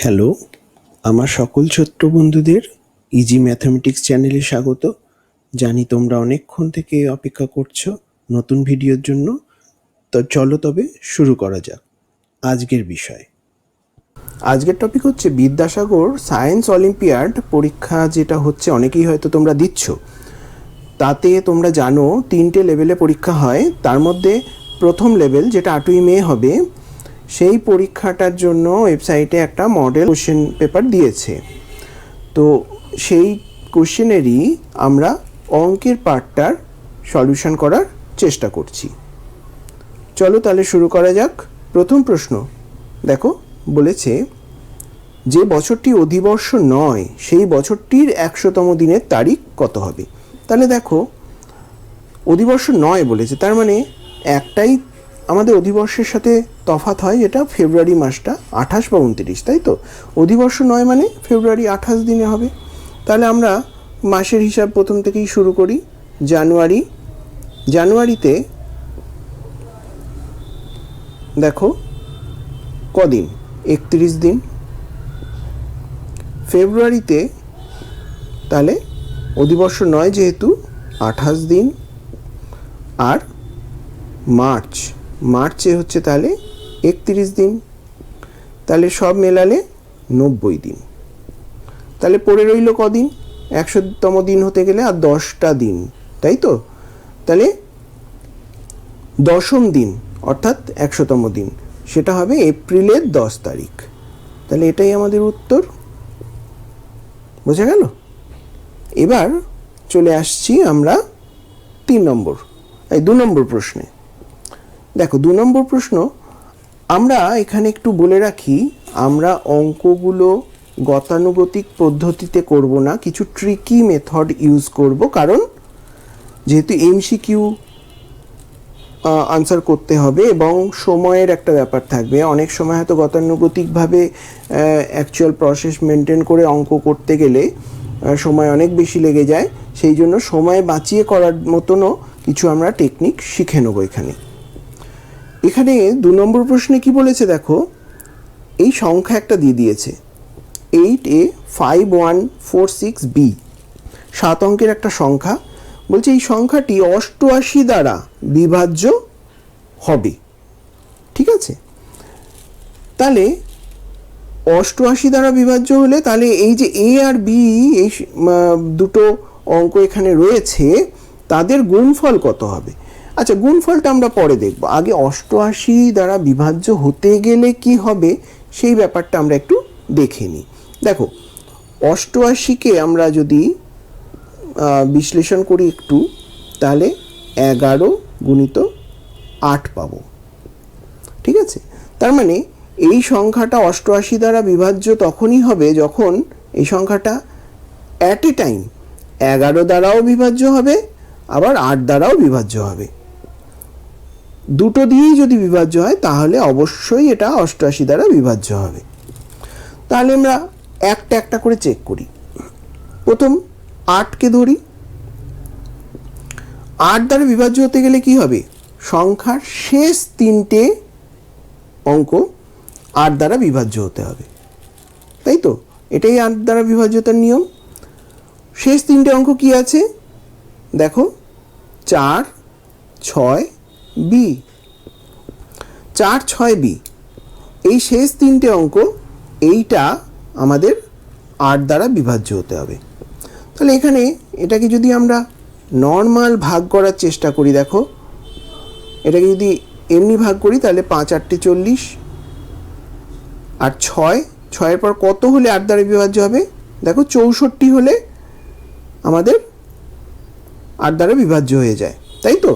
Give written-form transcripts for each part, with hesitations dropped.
Hello, আমার সকল ছোট্ট বন্ধুদের ইজি ম্যাথমেটিক্স চ্যানেলে স্বাগত। জানি তোমরা অনেকক্ষণ থেকে অপেক্ষা করছো নতুন ভিডিওর জন্য। তো চলো তবে শুরু করা যাক আজকের বিষয়। আজকের টপিক হচ্ছে বিদ্যাসাগর সায়েন্স অলিম্পিয়াড পরীক্ষা, যেটা হচ্ছে অনেকেই হয়তো তোমরা দিচ্ছ। তাতে তোমরা জানো 3টে লেভেলে পরীক্ষা হয়। তার মধ্যে প্রথম লেভেল, যেটা 8ই মে হবে, সেই পরীক্ষাটার জন্য ওয়েবসাইটে একটা মডেল কোশ্চেন পেপার দিয়েছে। তো সেই কোশ্চেনেরই আমরা অঙ্কের পার্টটার সলিউশন করার চেষ্টা করছি। চলো তাহলে শুরু করা যাক। প্রথম প্রশ্ন দেখো, বলেছে যে বছরটি অধিবর্ষ নয় সেই বছরটির 100তম দিনের তারিখ কত হবে। তাহলে দেখো, অধিবর্ষ নয় বলেছে, তার মানে একটাই আমাদের অধিবর্ষের সাথে তফাৎ হয়, যেটা ফেব্রুয়ারি মাসটা 28 বা 29, তাই তো। অধিবর্ষ নয় মানে ফেব্রুয়ারি 28 দিনে হবে। তাহলে আমরা মাসের হিসাব প্রথম থেকেই শুরু করি। জানুয়ারিতে দেখো কদিন, 31 দিন। ফেব্রুয়ারিতে তাহলে অধিবর্ষ নয় যেহেতু 28 দিন। আর মার্চে হচ্ছে তাহলে 31 দিন। তাহলে সব মেলালে 90 দিন। তাহলে পড়ে রইল কদিন, 100তম দিন হতে গেলে আর 10টা দিন, তাই তো। তাহলে 10ম দিন অর্থাৎ 100তম দিন, সেটা হবে এপ্রিলের 10 তারিখ। তাহলে এটাই আমাদের উত্তর। বোঝা গেল? এবার চলে আসছি আমরা 2 নম্বর প্রশ্নে। দেখো 2 নম্বর প্রশ্ন, আমরা এখানে একটু বলে রাখি, আমরা অঙ্কগুলো গতানুগতিক পদ্ধতিতে করব না, কিছু ট্রিকি মেথড ইউজ করব। কারণ যেহেতু এমসিকিউ আনসার করতে হবে এবং সময়ের একটা ব্যাপার থাকবে, অনেক সময় হয়তো গতানুগতিকভাবে অ্যাকচুয়াল প্রসেস মেনটেন করে অঙ্ক করতে গেলে সময় অনেক বেশি লেগে যায়। সেই জন্য সময় বাঁচিয়ে করার মতনও কিছু আমরা টেকনিক শিখে নেব এখানে 2 নম্বর প্রশ্নে কি বলেছে দেখো, এই সংখ্যা একটা দিয়ে দিয়েছে 8A5146B, 7 অঙ্কের একটা সংখ্যা। বলছে এই সংখ্যাটি 88 দ্বারা বিভাজ্য হবে। ঠিক আছে, তাহলে 88 দ্বারা বিভাজ্য হলে তাহলে এই যে এ আর বি, এই দুটো অঙ্ক এখানে রয়েছে, তাদের গুণফল কত হবে। আচ্ছা, গুণফলটা আমরা পরে দেখব, আগে 88 দ্বারা বিভাজ্য হতে গেলে কি হবে সেই ব্যাপারটা আমরা একটু দেখে নিই। দেখো 88কে আমরা যদি বিশ্লেষণ করি একটু, তাহলে 11 গুণিত 8 পাবো। ঠিক আছে, তার মানে এই সংখ্যাটা 88 দ্বারা বিভাজ্য তখনই হবে যখন এই সংখ্যাটা অ্যাট এ টাইম 11 দ্বারাও বিভাজ্য হবে, আবার 8 দ্বারাও বিভাজ্য হবে। দুটো দিয়েই যদি বিভাজ্য হয় তাহলে অবশ্যই এটা 88 দ্বারা বিভাজ্য হবে। তাহলে আমরা একটা একটা করে চেক করি। প্রথম 8কে ধরি। 8 দ্বারা বিভাজ্য হতে গেলে কি হবে, সংখ্যার শেষ 3টে অঙ্ক 8 দ্বারা বিভাজ্য হতে হবে, তাই তো। এটাই 8 দ্বারা বিভাজ্যতার নিয়ম। শেষ 3টে অঙ্ক কি আছে দেখো, 4, 6B। 4, 6B, এই শেষ 3টে অঙ্ক, এইটা আমাদের 8 দ্বারা বিভাজ্য হতে হবে। তাহলে এখানে এটাকে যদি আমরা নর্মাল ভাগ করার চেষ্টা করি, দেখো এটাকে যদি এমনি ভাগ করি তাহলে 5 8 40, আর 6 পর কত হলে 8 দ্বারা বিভাজ্য হবে, দেখো 64 হলে আমাদের 8 দ্বারা বিভাজ্য হয়ে যায়, তাই তো।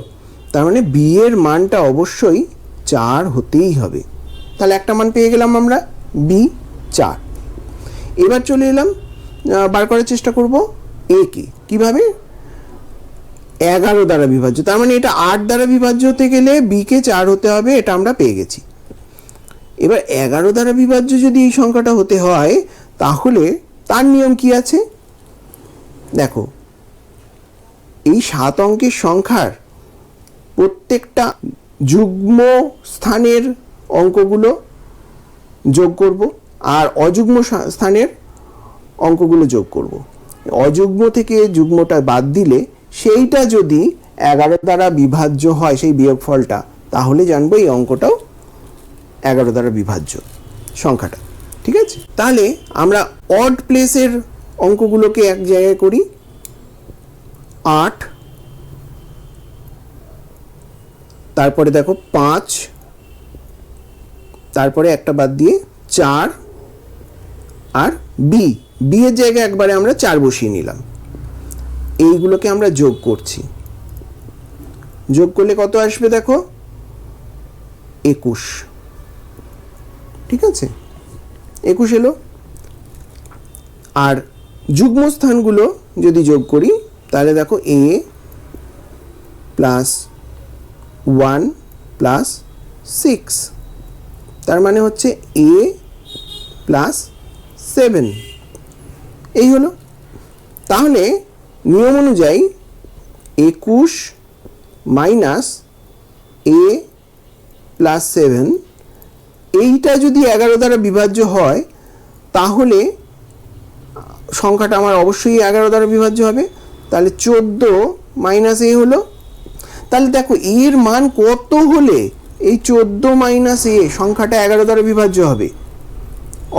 তার মানে বি এর মানটা অবশ্যই 4 হতেই হবে। তাহলে একটা মান পেয়ে গেলাম আমরা, বি 4। এবার চলে এলাম বার করার চেষ্টা করব এ কে। কীভাবে, 11 দ্বারা বিভাজ্য, তার মানে এটা 8 দ্বারা বিভাজ্য হতে গেলে বিকে 4 হতে হবে, এটা আমরা পেয়ে গেছি। এবার 11 দ্বারা বিভাজ্য যদি এই সংখ্যাটা হতে হয় তাহলে তার নিয়ম কি আছে দেখো, এই 7 অঙ্কের সংখ্যার প্রত্যেকটা যুগ্ম স্থানের অঙ্কগুলো যোগ করব আর অযুগ্ম স্থানের অঙ্কগুলো যোগ করব। অযুগ্ম থেকে যুগ্মটা বাদ দিলে সেইটা যদি 11 দ্বারা বিভাজ্য হয় সেই বিয়োগফলটা, তাহলে জানবো এই অঙ্কটাও 11 দ্বারা বিভাজ্য সংখ্যাটা। ঠিক আছে, তাহলে আমরা অড প্লেসের অঙ্কগুলোকে এক জায়গায় করি। 8, তারপরে দেখো 5, তারপরে একটা বাদ দিয়ে 4, আর বি এর জায়গায় একবারে আমরা 4 বসিয়ে নিলাম। এইগুলোকে আমরা যোগ করছি। যোগ করলে কত আসবে দেখো, 21। ঠিক আছে, 21 এলো। আর যুগ্ম স্থানগুলো যদি যোগ করি তাহলে দেখো a প্লাস 1 প্লাস 6, তার মানে হচ্ছে a প্লাস 7, এই হলো। তাহলে নিয়ম অনুযায়ী 21 মাইনাস a প্লাস 7, এইটা যদি 11 দ্বারা বিভাজ্য হয় তাহলে সংখ্যাটা আমার অবশ্যই 11 দ্বারা বিভাজ্য হবে। তাহলে 14 মাইনাস a হলো। তাহলে দেখো এর মান কত হলে এই 14 মাইনাস a সংখ্যাটা 11 দ্বারা বিভাজ্য হবে?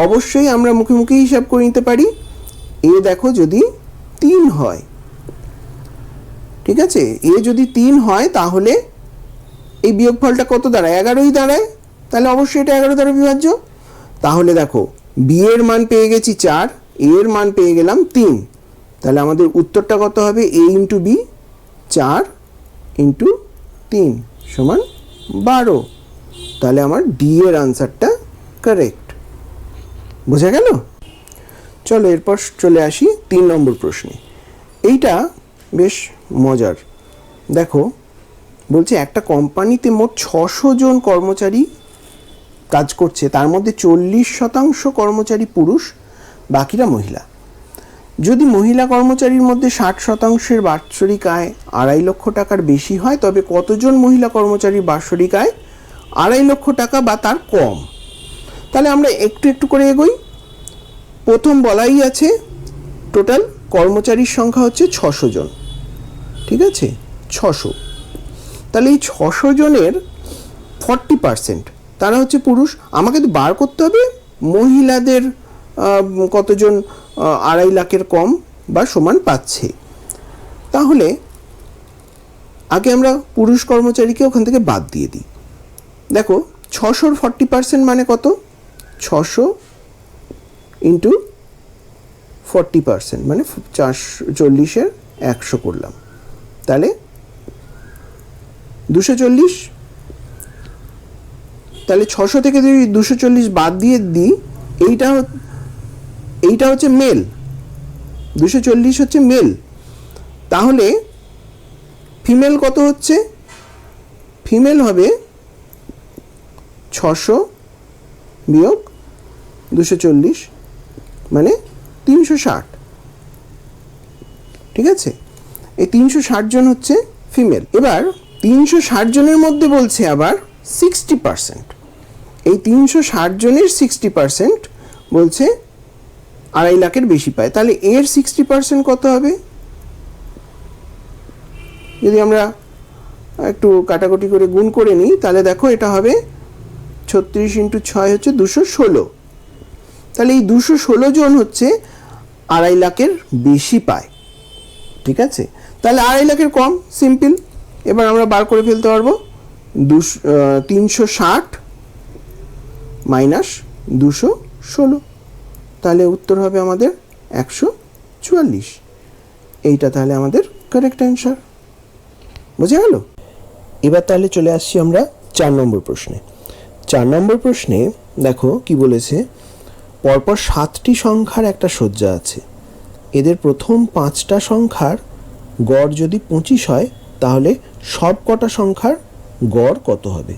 অবশ্যই আমরা মুখে মুখে হিসাব করে নিতে পারি। a দেখো যদি 3 হয়, ঠিক আছে, a যদি 3 হয় তাহলে এই বিয়োগফলটা কত দাঁড়ায়? 11ই দাঁড়ায়। তাহলে অবশ্যই এটা 11 দ্বারা বিভাজ্য। তাহলে দেখো b এর মান পেয়ে গেছি 4, a এর মান পেয়ে গেলাম 3। তাহলে আমাদের উত্তরটা কত হবে? a ইন্টু b, 4 ইন্টু 3 সমান 12। তাহলে আমার ডি এর আনসারটা কারেক্ট। বোঝা গেল? চলো এরপর চলে আসি 3 নম্বর প্রশ্নে। এইটা বেশ মজার। দেখো বলছে একটা কোম্পানিতে মোট 600 জন কর্মচারী কাজ করছে, তার মধ্যে 40% কর্মচারী পুরুষ, বাকিরা মহিলা। যদি মহিলা কর্মচারীর মধ্যে 60%-এর বাৎসরিক আয় 2.5 লক্ষ টাকার বেশি হয়, তবে কতজন মহিলা কর্মচারীর বাৎসরিক আয় 2.5 লক্ষ টাকা বা তার কম? তাহলে আমরা একটু একটু করে এগোই। প্রথম বলাই আছে টোটাল কর্মচারীর সংখ্যা হচ্ছে 600 জন। ঠিক আছে, 600। তাহলে এই 600 জনের 40% তারা হচ্ছে পুরুষ। আমাকে তো বার করতে হবে মহিলাদের কতজন 2.5 লাখের কম বা সমান পাচ্ছে। তাহলে আগে আমরা পুরুষ কর্মচারীকে ওখান থেকে বাদ দিয়ে দিই। দেখো 600-র 40% মানে কত? 600 ইন্টু 40% মানে 440-এর 100 করলাম, তাহলে 240। তাহলে 600 থেকে যদি 240 বাদ দিয়ে দিই, এইটা হচ্ছে মেল, 240 হচ্ছে মেল। তাহলে ফিমেল কত হচ্ছে? ফিমেল হবে 600 বিয়োগ 240 মানে 360। ঠিক আছে, এই 360 জন হচ্ছে ফিমেল। এবার 360 জনের মধ্যে বলছে আবার 60%। এই 360 জনের 60% বলছে 2.5 লাখের বেশি পায়। তাহলে এর 60% কত হবে? যদি আমরা একটু কাটাকুটি করে গুণ করে নিই তাহলে দেখো এটা হবে 36 ইন্টু 6 হচ্ছে 216। তাহলে এই 216 জন হচ্ছে 2.5 লাখের বেশি পায়। ঠিক আছে, তাহলে 2.5 লাখের কম সিম্পল। এবার আমরা বার করে ফেলতে পারবো 360 মাইনাস 216, তাহলে উত্তর হবে আমাদের 144। এইটা তাহলে আমাদের কারেক্ট অ্যান্সার। বোঝা গেল? এবার তাহলে চলে আসছি আমরা 4 নম্বর প্রশ্নে। 4 নম্বর প্রশ্নে দেখো কি বলেছে, পরপর 7টি সংখ্যার একটা সজ্জা আছে, এদের প্রথম 5টা সংখ্যার গড় যদি 25 হয় তাহলে সব কটা সংখ্যার গড় কত হবে?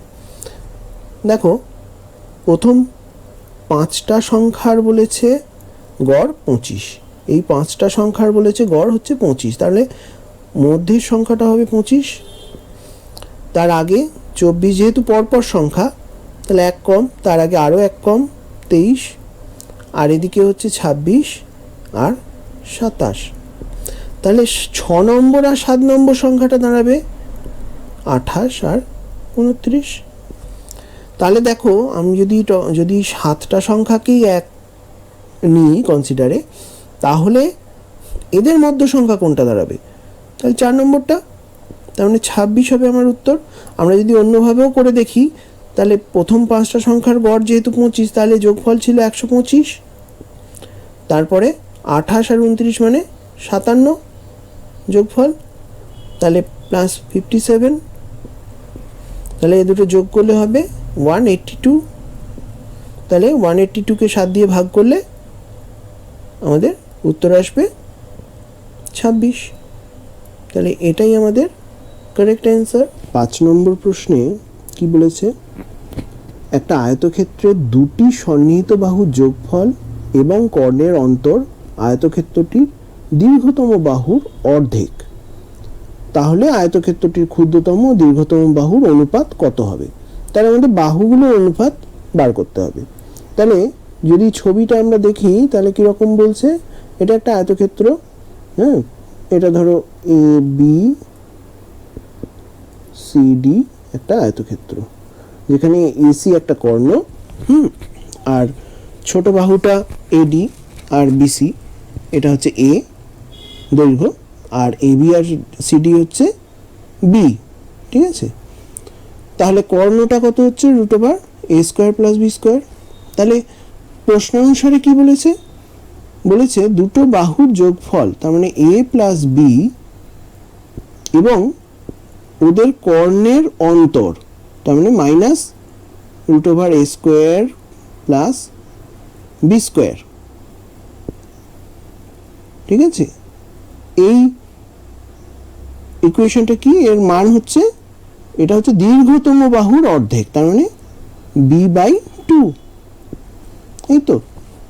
দেখো প্রথম 5টা সংখ্যার বলেছে গড় 25, এই 5টা সংখ্যার বলেছে গড় হচ্ছে 25, তাহলে মধ্যের সংখ্যাটা হবে 25। তার আগে 24, যেহেতু পরপর সংখ্যা তাহলে 1 কম, তার আগে আরও 1 কম 23, আর এদিকে হচ্ছে 26 আর 27। তাহলে 6 নম্বর আর 7 নম্বর সংখ্যাটা দাঁড়াবে 28 আর 29। তাহলে দেখো আমি যদি 7টা সংখ্যাকেই এক নিই কনসিডারে, তাহলে এদের মধ্য সংখ্যা কোনটা দাঁড়াবে? তাহলে 4 নম্বরটা। তার মানে 26 হবে আমার উত্তর। আমরা যদি অন্যভাবেও করে দেখি, তাহলে প্রথম 5টা সংখ্যার গড় যেহেতু 25, তাহলে যোগফল ছিল 125। তারপরে 28 আর 29 মানে 57 যোগফল, তাহলে প্লাস 57। তাহলে এ দুটো যোগ করলে হবে 182। তাহলে 182কে 7 দিয়ে ভাগ করলে আমাদের উত্তর আসবে 26। তাহলে এটাই আমাদের কারেক্ট অ্যান্সার। 5 নম্বর প্রশ্নে কি বলেছে? একটা আয়তক্ষেত্রে দুটি সন্নিহিত বাহুর যোগফল এবং কর্ণের অন্তর আয়তক্ষেত্রটির দীর্ঘতম বাহুর অর্ধেক। তাহলে আয়তক্ষেত্রটির ক্ষুদ্রতম ও দীর্ঘতম বাহুর অনুপাত কত হবে? তাহলে আমাদের বাহুগুলোর অনুপাত বার করতে হবে। তাহলে যদি ছবিটা আমরা দেখি, তাহলে কীরকম বলছে? এটা একটা আয়তক্ষেত্র, হ্যাঁ, এটা ধরো এ বি সি ডি একটা আয়তক্ষেত্র, যেখানে এসি একটা কর্ণ, আর ছোট বাহুটা এডি আর বিসি, এটা হচ্ছে এ দৈর্ঘ্য, আর এবি আর সিডি হচ্ছে বি। ঠিক আছে, তাহলে কর্ণটা কত হচ্ছে? √a² + b²। তাহলে প্রশ্ন অনুসারে কি বলেছে? বলেছে দুটো বাহুর যোগফল, তার মানে a + b, এবং ওদের কর্ণের অন্তর, তার মানে -√a² + b²। ঠিক আছে, এই ইকুয়েশনটা কি? এর মান হচ্ছে, এটা হচ্ছে দীর্ঘতম বাহুর অর্ধেক, তার মানে b/2। এই তো।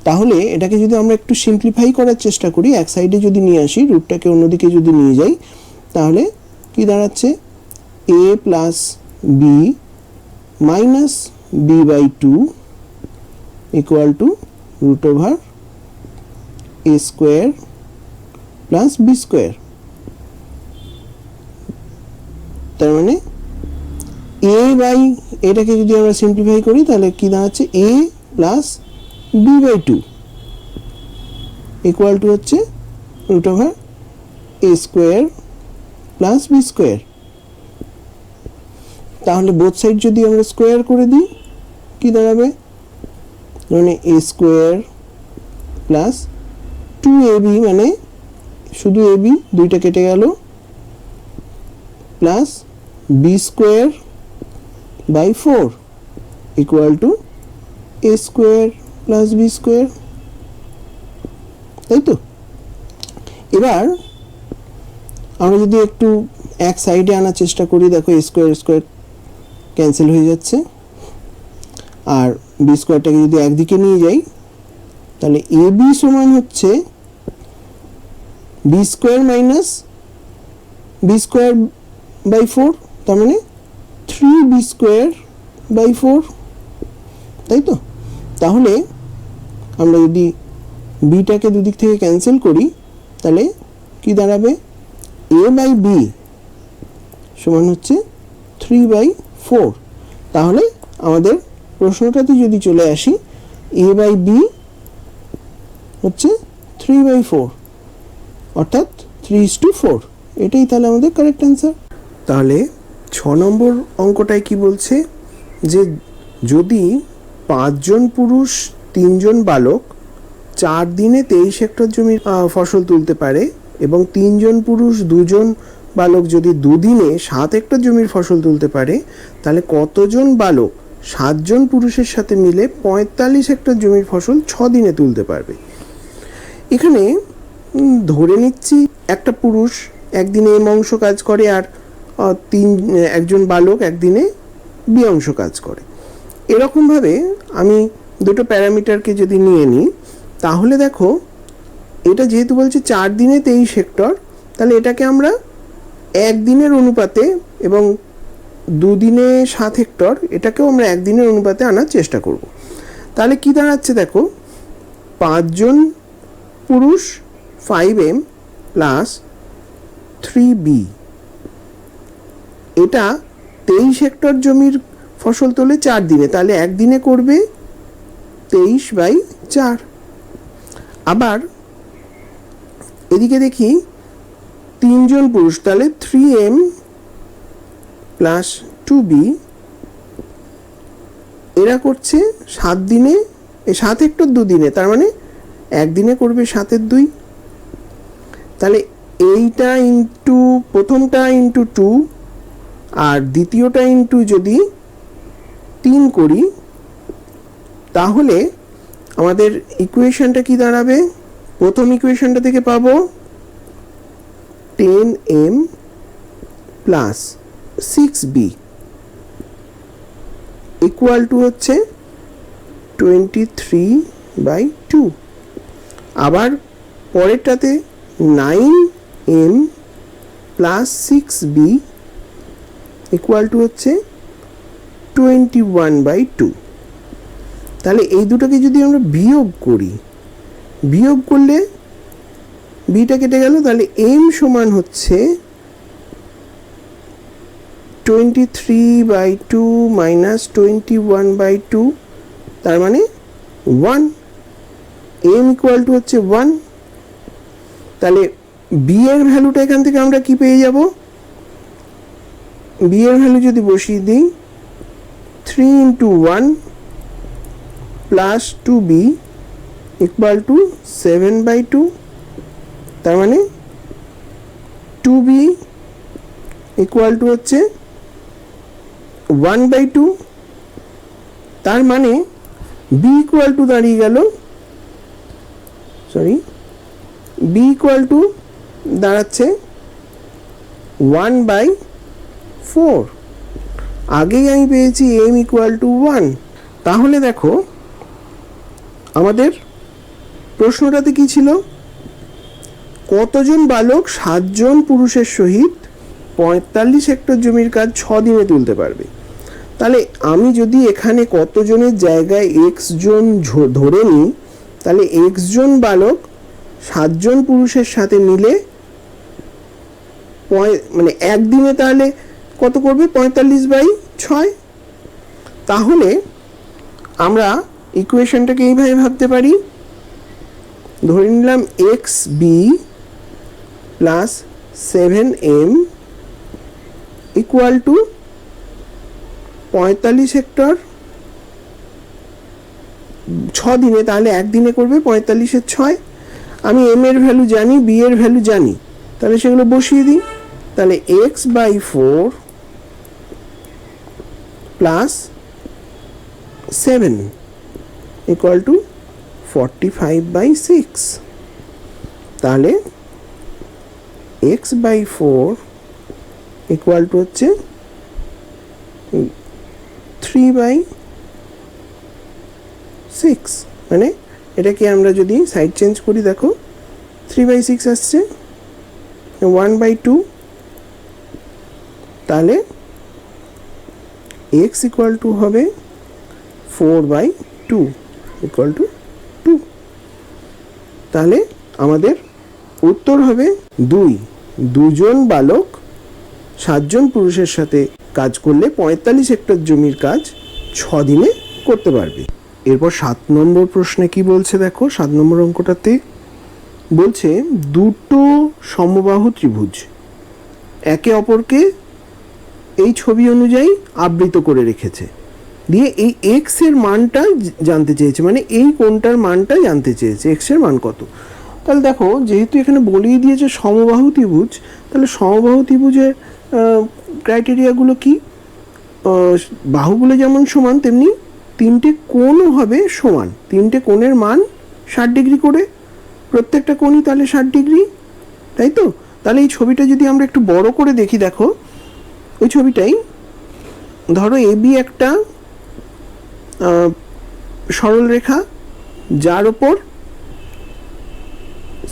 তাহলে এটাকে যদি আমরা একটু সিম্পলিফাই করার চেষ্টা করি, এক সাইডে যদি নিয়ে আসি, রুটটাকে অন্যদিকে যদি নিয়ে যাই, তাহলে কি দাঁড়াচ্ছে? a + b - b/2 = √a² + b²। তার মানে এটাকে যদি আমরা সিম্পলিফাই করি, তাহলে কি দাঁড়াচ্ছে? a + b/2 = হচ্ছে √a² + b²। তাহলে বোথ সাইড যদি আমরা স্কোয়ার করে দিই, কি দাঁড়াবে? মানে a² + 2ab, মানে শুধু ab, দুইটা কেটে গেল, প্লাস b² / 4 = a² + b²। তাই তো? এবার আমরা যদি একটু এক সাইডে আনার চেষ্টা করি, দেখো a² ক্যান্সেল হয়ে যাচ্ছে, আর b²টাকে যদি একদিকে নিয়ে যাই, তাহলে ab সমান হচ্ছে b² - b²/4, তার মানে 3b²/4। তাই তো? তাহলে আমরা যদি বিটাকে দুদিক থেকে ক্যান্সেল করি, তাহলে কি দাঁড়াবে? a/b সমান হচ্ছে 3/4। তাহলে আমাদের প্রশ্নটাতে যদি চলে আসি, a/b হচ্ছে 3/4, অর্থাৎ 3:4। এটাই তাহলে আমাদের কারেক্ট অ্যান্সার। তাহলে 6 নম্বর অঙ্কটায় কি বলছে? যে যদি 5 জন পুরুষ 3 জন বালক 4 দিনে 23 হেক্টর জমির ফসল তুলতে পারে, এবং 3 জন পুরুষ 2 জন বালক যদি 2 দিনে 7 হেক্টর জমির ফসল তুলতে পারে, তাহলে কতজন বালক 7 জন পুরুষের সাথে মিলে 45 হেক্টর জমির ফসল 6 দিনে তুলতে পারবে? এখানে ধরে নিচ্ছি একটা পুরুষ একদিনে এম অংশ কাজ করে, আর একজন বালক একদিনে বি অংশ কাজ করে। এরকমভাবে আমি দুটো প্যারামিটারকে যদি নিয়ে নিই, তাহলে দেখো এটা যেহেতু বলছে 4 দিনে 23 হেক্টর, তাহলে এটাকে আমরা একদিনের অনুপাতে, এবং 2 দিনে 7 হেক্টর, এটাকেও আমরা একদিনের অনুপাতে আনার চেষ্টা করব। তাহলে কি দাঁড়াচ্ছে? দেখো 5 জন পুরুষ 5m প্লাস 3b, এটা 23 হেক্টর জমির ফসল তোলে 4 দিনে, তাহলে একদিনে করবে 23/4। আবার এদিকে দেখি 3 জন পুরুষ, তাহলে 3m প্লাস 2b, এরা করছে 7 দিনে, 7 হেক্টর 2 দিনে, তার মানে একদিনে করবে 7/2। তাহলে এইটা ইন্টু প্রথমটা ইন্টু 2 আর দ্বিতীয়টা ইন্টু যদি 3 করি, তাহলে আমাদের ইকুয়েশনটা কি দাঁড়াবে? প্রথম ইকুয়েশনটা থেকে পাবো 10m plus 6b equal to হচ্ছে 23/2। আবার পরেরটাতে 9m plus 6b equal to হচ্ছে 21/2। তাহলে এই দুটোকে যদি আমরা বিয়োগ করি, বিয়োগ করলে বিটা কেটে গেল, তাহলে m সমান হচ্ছে 23/2 মাইনাস 21/2, তার মানে 1, m ইকুয়াল টু হচ্ছে 1। তাহলে বি এর ভ্যালুটা এখান থেকে আমরা কি পেয়ে যাব? বি এর ভ্যালু যদি বসিয়ে দিই, 3 × 1 প্লাস 2b ইকুয়াল টু 7/2, তার মানে 2b ইকুয়াল টু হচ্ছে 1/2। তার মানে বি ইকুয়াল টু দাঁড়িয়ে গেল, বি ইকুয়াল টু দাঁড়াচ্ছে 1/4। আগেই আমি পেয়েছি m ইকুয়াল টু 1। তাহলে দেখো আমাদের প্রশ্নটাতে কি ছিল? কতজন বালক 7 জন পুরুষের সহিত 45 হেক্টর জমির কাজ 6 দিনে তুলতে পারবে? তাহলে আমি যদি এখানে কতজনের জায়গায় x জন ধরে নিই, তাহলে x জন বালক 7 জন পুরুষের সাথে মিলে মানে একদিনে তাহলে কত করবে? 45/6। তাহলে আমরা ইকুয়েশনটাকে এইভাবে ভাবতে পারি, ধরে নিলাম xb plus 7m equal to 45 hectare 6 দিনে, তাহলে একদিনে করবে 45/6। আমি m এর ভ্যালু জানি, b এর ভ্যালু জানি, তাহলে সেগুলো বসিয়ে দিই। তাহলে x/4 প্লাস 7 ইকুয়াল টু 45/6। তাহলে x/4 ইকুয়াল টু হচ্ছে 3/6। মানে এটাকে আমরা যদি সাইড চেঞ্জ করি, দেখো 3/6 আসছে, 1/2। তাহলে x ইকুয়াল টু হবে 4/2 ইকুয়াল টু 2। তাহলে আমাদের উত্তর হবে 2। 2 জন বালক 7 জন পুরুষের সাথে কাজ করলে 45 হেক্টর জমির কাজ 6 দিনে করতে পারবে। এরপর 7 নম্বর প্রশ্নে কি বলছে দেখো। 7 নম্বর অঙ্কটাতে বলছে দুটো সমবাহু ত্রিভুজ একে অপরকে এই ছবি অনুযায়ী আবৃত করে রেখেছে, দিয়ে এই এক্স এর মানটা জানতে চেয়েছে, মানে এই কোণটার মানটা জানতে চেয়েছে, এক্স এর মান কত। তাহলে দেখো যেহেতু এখানে বলেই দিয়েছে সমবাহু ত্রিভুজ, তাহলে সমবাহু ত্রিভুজের ক্রাইটেরিয়াগুলো কি? বাহুগুলো যেমন সমান তেমনি 3টে কোণও হবে সমান। 3টে কোণের মান 60 ডিগ্রি করে, প্রত্যেকটা কোণই তাহলে 60 ডিগ্রি, তাই তো? তাহলে এই ছবিটা যদি আমরা একটু বড় করে দেখি, দেখো ওই ছবিটাই ধরো এবি একটা সরল রেখা, যার ওপর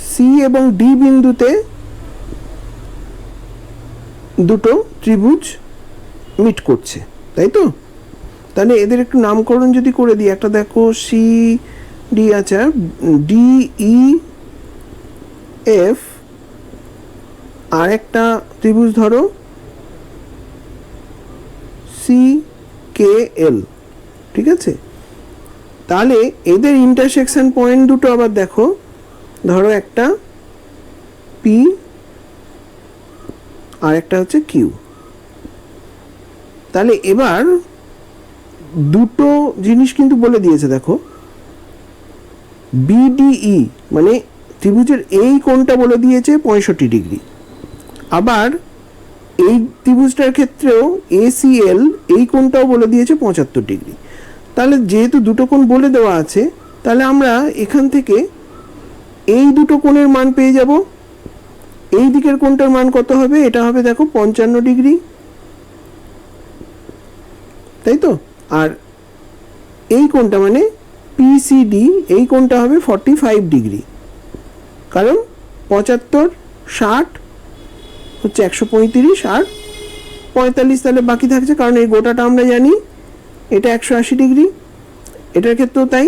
সি এবং ডি বিন্দুতে দুটো ত্রিভুজ মিট করছে, তাই তো? তাহলে এদের একটু নামকরণ যদি করে দিই, একটা দেখো সি ডি আছে, ডি ই এফ, আর একটা ত্রিভুজ ধরো সি কে এল, ঠিক আছে। তাহলে এদের ইন্টারসেকশন পয়েন্ট দুটো আবার দেখো, ধরো একটা পি আর একটা হচ্ছে কিউ। তাহলে এবার দুটো জিনিস কিন্তু বলে দিয়েছে, দেখো বিডিই মানে ত্রিভুজের এই কোণটা বলে দিয়েছে 65 ডিগ্রি, আবার এই ত্রিভুজটার ক্ষেত্রেও এসিএল এই কোণটাও বলে দিয়েছে 75 ডিগ্রি। তাহলে যেহেতু দুটো কোণ বলে দেওয়া আছে, তাহলে আমরা এখান থেকে এই দুটো কোণের মান পেয়ে যাব। এই দিকের কোণটার মান কত হবে? এটা হবে দেখো 55 ডিগ্রি, তাই তো। আর এই কোণটা মানে পিসিডি, এই কোণটা হবে 45 ডিগ্রি, কারণ 75 60 হচ্ছে 135 আর 45 তাহলে বাকি থাকছে, কারণ এই গোটাটা আমরা জানি এটা 180 ডিগ্রি, এটার ক্ষেত্রেও তাই।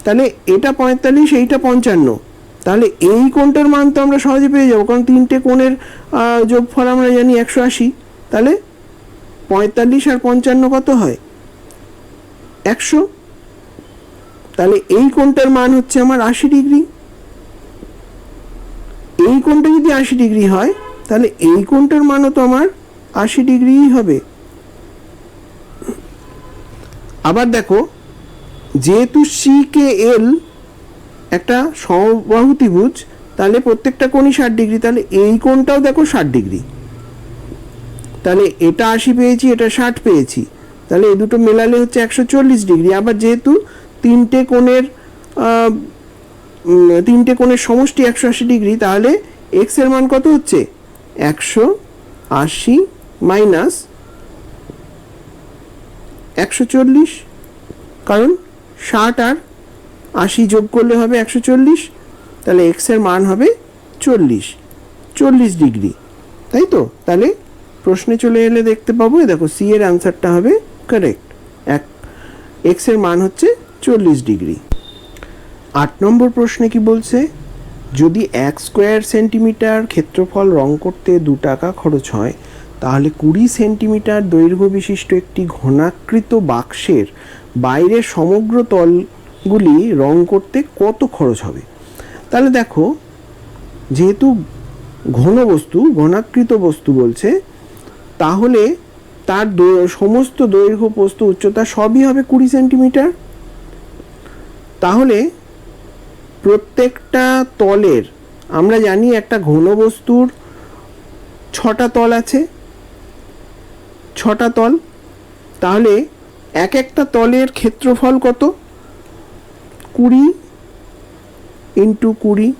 তাহলে এটা 45, এইটা 55, তাহলে এই কোণটার মান তো আমরা সহজে পেয়ে যাবো, কারণ তিনটে কোণের যোগফল আমরা জানি 180। তাহলে 45 আর 55 কত হয়? 100। তাহলে এই কোণটার মান হচ্ছে আমার 80 ডিগ্রি। এই কোণটা যদি 80 ডিগ্রি হয়, তাহলে এই কোণটার মানও তো আমার 80 ডিগ্রিই হবে। আবার দেখো, যেহেতু সি কে এল একটা সমবাহু ত্রিভুজ, তাহলে প্রত্যেকটা কোণই 60 ডিগ্রি, তাহলে এই কোণটাও দেখো 60 ডিগ্রি। তাহলে এটা 80 পেয়েছি, এটা 60 পেয়েছি, তাহলে এই দুটো মেলালে হচ্ছে 140 ডিগ্রি। আবার যেহেতু তিনটে কোণের সমষ্টি 180 ডিগ্রি, তাহলে এক্স এর মান কত হচ্ছে? 180 মাইনাস 140, কারণ 60 আর 80 যোগ করলে হবে 140, তাহলে এক্স এর মান হবে 40 ডিগ্রি, তাই তো। তাহলে প্রশ্নে চলে এলে দেখতে পাবো, দেখো সি এর অ্যান্সারটা হবে কারেক্ট, এক্স এর মান হচ্ছে 40 ডিগ্রি। 8 নম্বর প্রশ্নে কি বলছে? যদি 1 স্কোয়ার সেন্টিমিটার ক্ষেত্রফল রং করতে 2 টাকা খরচ হয়, তাহলে 20 সেন্টিমিটার দৈর্ঘ্য বিশিষ্ট একটি ঘনাকৃত বাক্সের বাইরের সমগ্র তলগুলি রং করতে কত খরচ হবে? তাহলে দেখো, যেহেতু ঘনাকৃত বস্তু বলছে, তাহলে তার সমস্ত দৈর্ঘ্য, প্রস্থ, উচ্চতা সবই হবে 20 সেন্টিমিটার। তাহলে প্রত্যেকটা তলের, আমরা জানি একটা ঘনবস্তুর 6টা তল আছে, 6টা তল, তাহলে এক একটা তলের ক্ষেত্রফল কত? 20 ইন্টু 20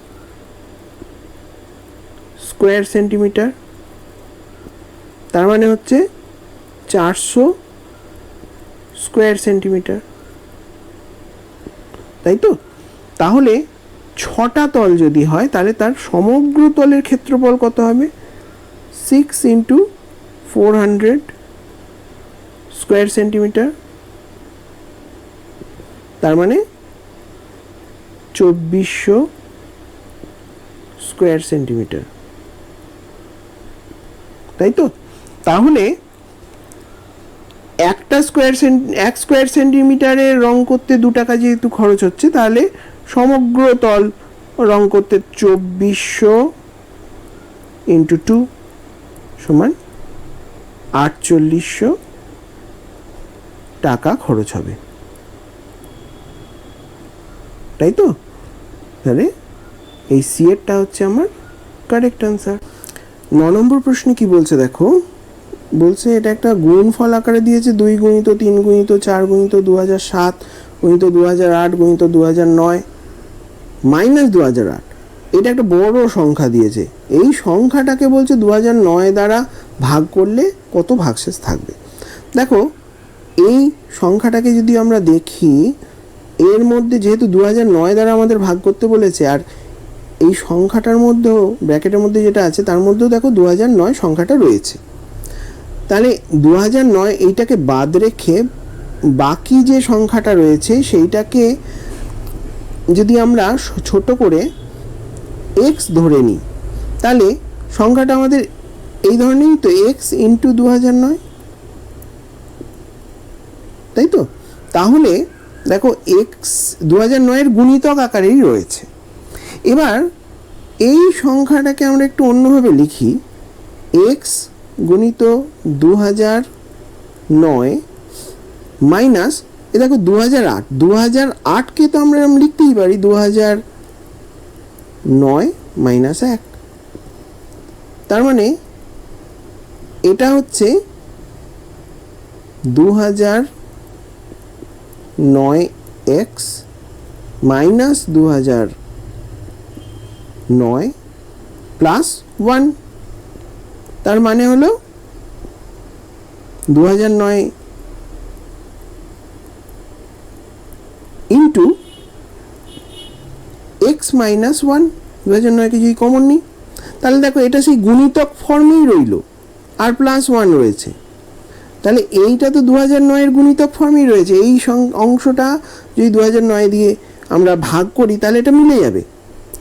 স্কোয়ার সেন্টিমিটার, তার মানে হচ্ছে 400 স্কোয়ার সেন্টিমিটার, তাই তো। তাহলে 6টা তল যদি হয়, তাহলে তার সমগ্র তলের ক্ষেত্রফল কত হবে? 6 ইন্টু 400 স্কোয়ার সেন্টিমিটার, তার মানে 2400 স্কোয়ার সেন্টিমিটার, তাই তো। তাহলে 1 স্কোয়ার সেন্টিমিটারের রং করতে 2 টাকা যেহেতু খরচ হচ্ছে, তাহলে সমগ্র তল রং করতে 2400 ইন্টু 2 সমান 4800 টাকা খরচ হবে, তাই তো। তাহলে এই সি এরটা হচ্ছে আমার কারেক্ট অ্যান্সার। 9 নম্বর প্রশ্নে কি বলছে দেখো, বলছে এটা একটা গুণফল আকারে দিয়েছে, 2 গুণিত 3 গুণিত 4 গুণিত 2007 গুণিত 2008 গুণিত 2009 মাইনাস 2008। এটা একটা বড় সংখ্যা দিয়েছে, এই সংখ্যাটাকে বলছে 2009 দ্বারা ভাগ করলে কত ভাগশেষ থাকবে। দেখো, এই সংখ্যাটাকে যদি আমরা দেখি, এর মধ্যে যেহেতু 2009 দ্বারা আমাদের ভাগ করতে বলেছে, আর এই সংখ্যাটার মধ্যেও ব্র্যাকেটের মধ্যে যেটা আছে তার মধ্যেও দেখো 2009 সংখ্যাটা রয়েছে। তাহলে 2009 এইটাকে বাদ রেখে বাকি যে সংখ্যাটা রয়েছে সেইটাকে যদি আমরা ছোট করে এক্স ধরে নিই, তাহলে সংখ্যাটা আমাদের এই ধরনেরই তো, এক্স ইন্টু 2009, তাই তো? তাহলে দেখো এক্স 2009-এর গুণিতক আকারেই রয়েছে। এবার এই সংখ্যাটাকে আমরা একটু অন্যভাবে লিখি, এক্স গুণিত 2009 মাইনাস এ দেখো 2008, 2008কে তো আমরা লিখতেই পারি 2009 মাইনাস 1। তার মানে এটা হচ্ছে 2009x মাইনাস 2009 প্লাস 1। তার মানে হলো 2009 ইন্টু এক্স মাইনাস 1। 2009কে যদি কমন নিই, তাহলে দেখো এটা সেই গুণিতক ফর্মেই রইল, আর প্লাস 1 রয়েছে। তাহলে এইটা তো 2009-এর গুণিতক ফর্মেই রয়েছে। এই অংশটা যদি 2009 দিয়ে আমরা ভাগ করি, তাহলে এটা মিলে যাবে,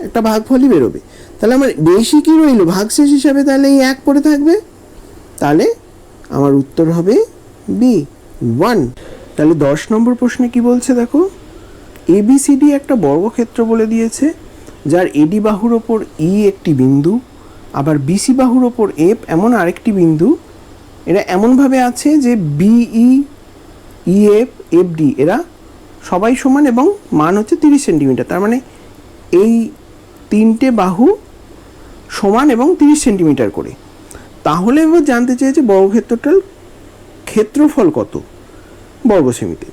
একটা ভাগফলই বেরোবে। তাহলে আমার বেশি কি রইল ভাগশেষ হিসাবে, তাহলে এই 1 পড়ে থাকবে। তাহলে আমার উত্তর হবে বি 1। তাহলে 10 নম্বর প্রশ্নে কি বলছে দেখো, এবিসিডি একটা বর্গক্ষেত্র বলে দিয়েছে, যার এডি বাহুর ওপর ই একটি বিন্দু, আবার বিসি বাহুর ওপর এফ এমন আরেকটি বিন্দু। এরা এমনভাবে আছে যে বিই, ইএফ, এফডি এরা সবাই সমান এবং মান হচ্ছে 30 সেন্টিমিটার। তার মানে এই তিনটে বাহু সমান এবং 30 সেন্টিমিটার করে। তাহলে এবার জানতে চেয়েছে বর্গক্ষেত্রটার ক্ষেত্রফল কত বর্গ সেমিতে।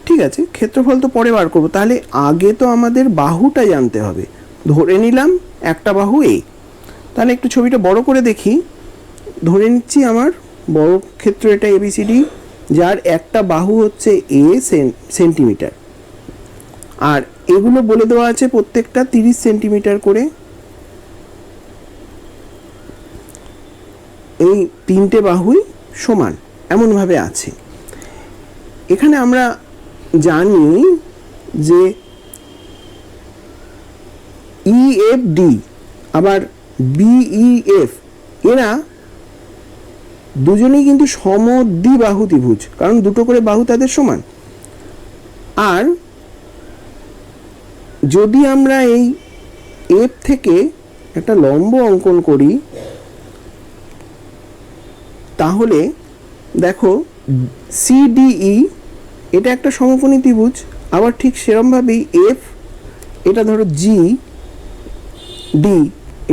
ঠিক আছে, ক্ষেত্রফল তো পরে বার করবো, তাহলে আগে তো আমাদের বাহুটা জানতে হবে। ধরে নিলাম একটা বাহু এ, তাহলে একটু ছবিটা বড় করে দেখি। ধরে নিচ্ছি আমার বর্গক্ষেত্র এটা এবিসিডি, যার একটা বাহু হচ্ছে এ সেন্টিমিটার, আর এগুলো বলে দেওয়া আছে প্রত্যেকটা 30 সেন্টিমিটার করে। এই তিনটে বাহুই সমান এমনভাবে আছে। এখানে আমরা জানি যে ইএফডি আবার বিইএফ এরা দুজনেই কিন্তু সমদ্বিবাহু ত্রিভুজ, কারণ দুটো করে বাহু তাদের সমান। আর যদি আমরা এই এফ থেকে একটা লম্ব অঙ্কন করি, তাহলে দেখো সিডিই এটা একটা সমকোণী ত্রিভুজ, আবার ঠিক সেরকমভাবেই এফ এটা ধরো জি ডি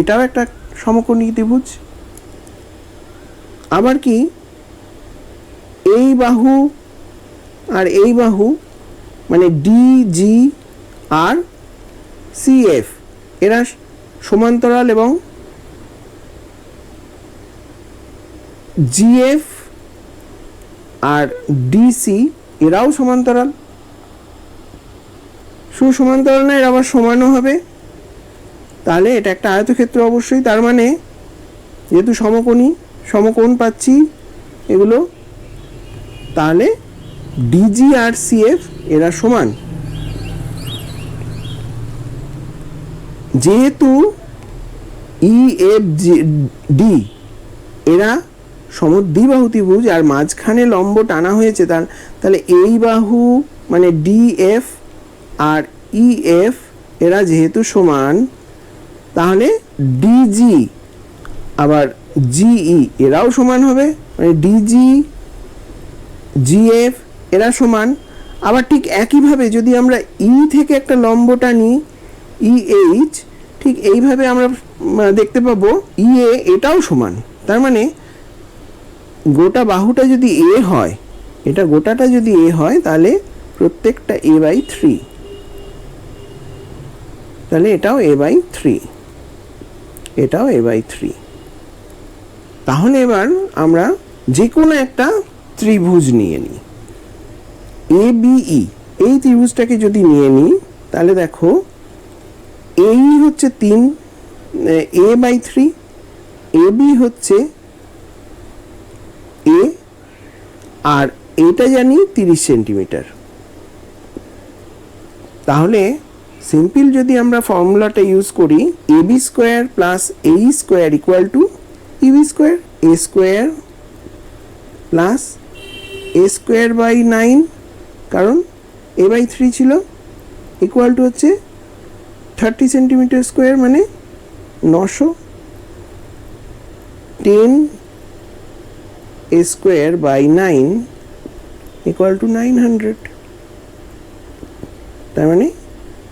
এটাও একটা সমকোণী ত্রিভুজ। আবার কি এই বাহু আর এই বাহু মানে ডিজি আর সিএফ এরা সমান্তরাল, এবং জিএফ আর ডিসি এরাও সমান্তরাল। সুসমান্তরাল না, এরা আবার সমানও হবে। তাহলে এটা একটা আয়তক্ষেত্র অবশ্যই। তার মানে যেহেতু সমকোণ পাচ্ছি এগুলো, তাহলে ডিজি আর সিএফ এরা সমান। যেহেতু ইএফডি এরা সমদ্বিবাহু ত্রিভুজ আর মাঝখানে লম্ব টানা হয়েছে, তাহলে এই বাহু মানে ডিএফ আর ইএফ এরা যেহেতু সমান, তাহলে ডিজি আবার জিই এরাও সমান হবে, মানে ডিজি জিএফ এরা সমান। আবার ঠিক একইভাবে যদি আমরা ই থেকে একটা লম্ব টানি ইএইচ, ঠিক এইভাবে আমরা দেখতে পাবো ইএ এটাও সমান। তার মানে গোটা বাহুটা যদি এ হয়, এটা গোটাটা যদি এ হয়, তাহলে প্রত্যেকটা a/3, তাহলে এটাও a/3, এটাও a/3। তাহলে এবার আমরা যে কোনো একটা ত্রিভুজ নিয়ে নিই, এবিই। এই ত্রিভুজটাকে যদি নিয়ে নিই, তাহলে দেখো এই হচ্ছে 3 a/3, এবি হচ্ছে এ, আর এটা জানি 30 সেন্টিমিটার। তাহলে সিম্পল যদি আমরা ফর্মুলাটা ইউজ করি, ab square plus A square equal to eb square, a square plus a square by 9, কারণ a বাই 3 ছিল, ইকুয়াল টু হচ্ছে 30 সেন্টিমিটার স্কোয়ার মানে 900, 10 a square by 9 equal to 900। তার মানে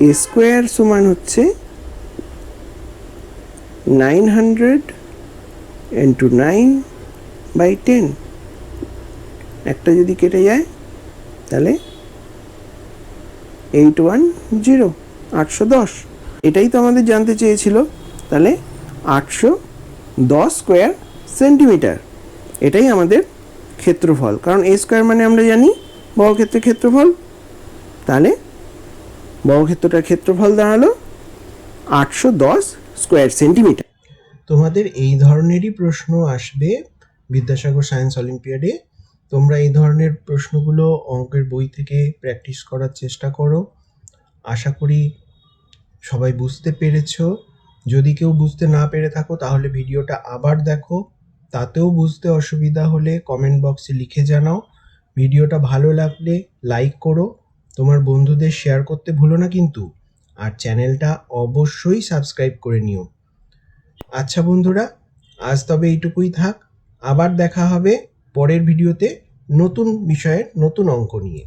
a স্কোয়ার সমান হচ্ছে 900 ইন্টু 9 বাই 10। একটা যদি কেটে যায় তাহলে 810, 810। এটাই তো আমাদের জানতে চেয়েছিল। তাহলে 810 স্কোয়ার সেন্টিমিটার, এটাই আমাদের ক্ষেত্রফল, কারণ a স্কোয়ার মানে আমরা জানি বর্গক্ষেত্রের ক্ষেত্রফল। তাহলে বর্গক্ষেত্রটার ক্ষেত্রফল দাঁড়ালো 810 স্কোয়ার সেন্টিমিটার। তোমাদের এই ধরনেরই প্রশ্ন আসবে বিদ্যাসাগর সায়েন্স অলিম্পিয়াডে। তোমরা এই ধরনের প্রশ্নগুলো অঙ্কের বই থেকে প্র্যাকটিস করার চেষ্টা করো। আশা করি সবাই বুঝতে পেরেছো। যদি কেউ বুঝতে না পেরে থাকো তাহলে ভিডিওটা আবার দেখো, তাতেও বুঝতে অসুবিধা হলে কমেন্ট বক্সে লিখে জানাও। ভিডিওটা ভালো লাগলে লাইক করো, তোমার বন্ধুদের শেয়ার করতে ভুলো না কিন্তু, আর চ্যানেলটা অবশ্যই সাবস্ক্রাইব করে নিও। আচ্ছা বন্ধুরা, আজ তবে এইটুকুই থাক। আবার দেখা হবে পরের ভিডিওতে নতুন বিষয়ের নতুন অঙ্ক নিয়ে।